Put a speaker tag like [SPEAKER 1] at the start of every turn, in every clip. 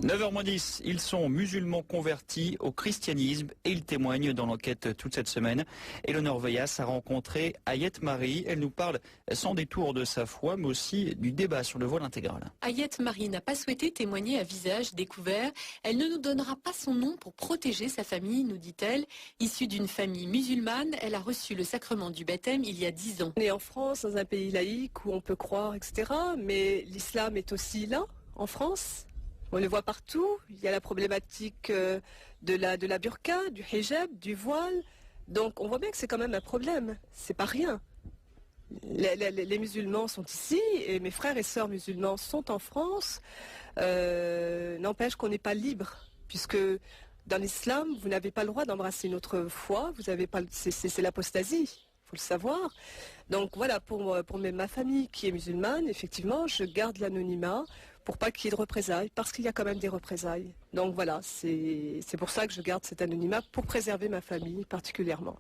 [SPEAKER 1] 9h-10, ils sont musulmans convertis au christianisme et ils témoignent dans l'enquête toute cette semaine. Eleonore Veyas a rencontré Ayette Marie. Elle nous parle sans détour de sa foi, mais aussi du débat sur le voile intégral.
[SPEAKER 2] Ayette Marie n'a pas souhaité témoigner à visage découvert. Elle ne nous donnera pas son nom pour protéger sa famille, nous dit-elle. Issue d'une famille musulmane, elle a reçu le sacrement du baptême il y a 10 ans.
[SPEAKER 3] On est en France, dans un pays laïque où on peut croire, etc. Mais l'islam est aussi là, en France. On le voit partout. Il y a la problématique de la burqa, du hijab, du voile. Donc on voit bien que c'est quand même un problème. C'est pas rien. Les musulmans sont ici et mes frères et sœurs musulmans sont en France. N'empêche qu'on n'est pas libre, puisque dans l'islam, vous n'avez pas le droit d'embrasser une autre foi. Vous avez pas, c'est l'apostasie. Il faut le savoir. Donc voilà, pour ma famille qui est musulmane, effectivement, je garde l'anonymat pour pas qu'il y ait de représailles, parce qu'il y a quand même des représailles. Donc voilà, c'est pour ça que je garde cet anonymat, pour préserver ma famille particulièrement.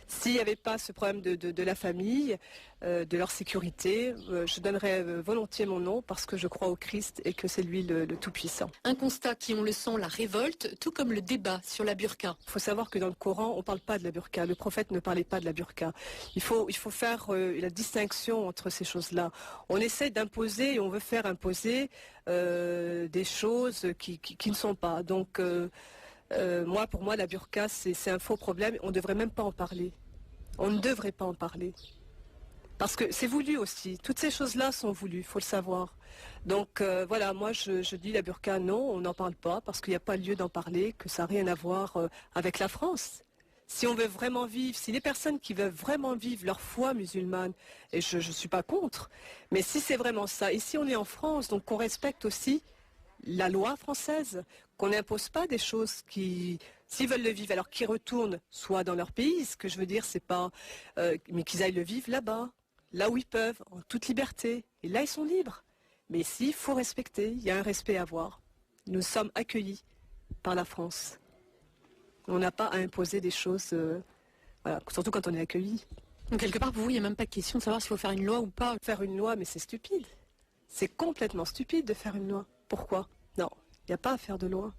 [SPEAKER 3] S'il n'y avait pas ce problème de la famille, de leur sécurité, je donnerais volontiers mon nom parce que je crois au Christ et que c'est lui le Tout-Puissant.
[SPEAKER 2] Un constat qui, on le sent, la révolte, tout comme le débat sur la burqa.
[SPEAKER 3] Il faut savoir que dans le Coran, on ne parle pas de la burqa. Le prophète ne parlait pas de la burqa. Il faut faire la distinction entre ces choses-là. On essaie d'imposer et on veut faire imposer des choses qui ne sont pas. Donc pour moi, la burqa, c'est un faux problème. On ne devrait même pas en parler. On ne devrait pas en parler. Parce que c'est voulu aussi. Toutes ces choses-là sont voulues, il faut le savoir. Donc voilà, moi je dis la burqa, non, on n'en parle pas, parce qu'il n'y a pas lieu d'en parler, que ça n'a rien à voir avec la France. Si on veut vraiment vivre, si les personnes qui veulent vraiment vivre leur foi musulmane, et je ne suis pas contre, mais si c'est vraiment ça, ici on est en France, donc qu'on respecte aussi la loi française, qu'on n'impose pas des choses qui, s'ils veulent le vivre, alors qu'ils retournent soit dans leur pays, ce que je veux dire, c'est pas, mais qu'ils aillent le vivre là-bas, là où ils peuvent, en toute liberté. Et là, ils sont libres. Mais ici, il faut respecter, il y a un respect à avoir. Nous sommes accueillis par la France. On n'a pas à imposer des choses, voilà, surtout quand on est accueillis.
[SPEAKER 2] Donc quelque part, pour vous, il n'y a même pas question de savoir s'il faut faire une loi ou pas.
[SPEAKER 3] Faire une loi, mais c'est stupide. C'est complètement stupide de faire une loi. Pourquoi? Non, il n'y a pas à faire de loi.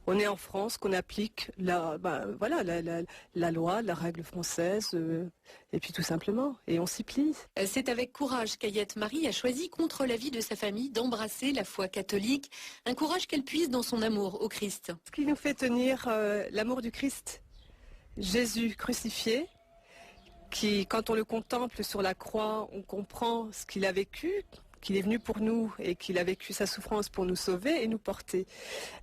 [SPEAKER 3] On est en France, qu'on applique la loi, la règle française, et puis tout simplement, et on s'y plie.
[SPEAKER 2] C'est avec courage qu'Ayette Marie a choisi, contre l'avis de sa famille, d'embrasser la foi catholique. Un courage qu'elle puise dans son amour au Christ.
[SPEAKER 3] Ce qui nous fait tenir l'amour du Christ, Jésus crucifié, qui, quand on le contemple sur la croix, on comprend ce qu'il a vécu, qu'il est venu pour nous et qu'il a vécu sa souffrance pour nous sauver et nous porter.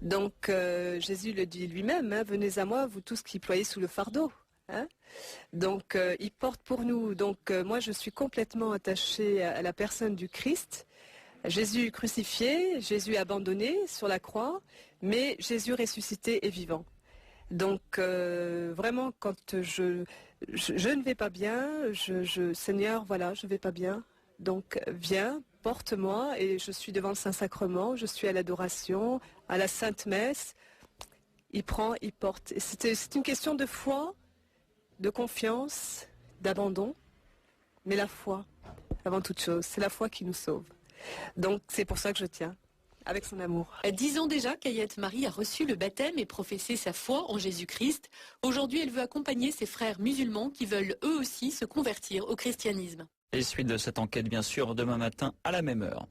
[SPEAKER 3] Donc Jésus le dit lui-même, hein, venez à moi, vous tous qui ployez sous le fardeau. Hein. Donc il porte pour nous. Donc moi je suis complètement attachée à la personne du Christ. Jésus crucifié, Jésus abandonné sur la croix, mais Jésus ressuscité et vivant. Donc vraiment quand je ne vais pas bien, Seigneur, voilà, je ne vais pas bien. Donc viens, porte-moi, et je suis devant le Saint-Sacrement, je suis à l'adoration, à la Sainte Messe. Il prend, il porte. C'est une question de foi, de confiance, d'abandon, mais la foi, avant toute chose, c'est la foi qui nous sauve. Donc c'est pour ça que je tiens, avec son amour.
[SPEAKER 2] 10 ans déjà qu'Ayette Marie a reçu le baptême et professé sa foi en Jésus-Christ. Aujourd'hui, elle veut accompagner ses frères musulmans qui veulent eux aussi se convertir au christianisme.
[SPEAKER 1] Et suite de cette enquête, bien sûr, demain matin à la même heure.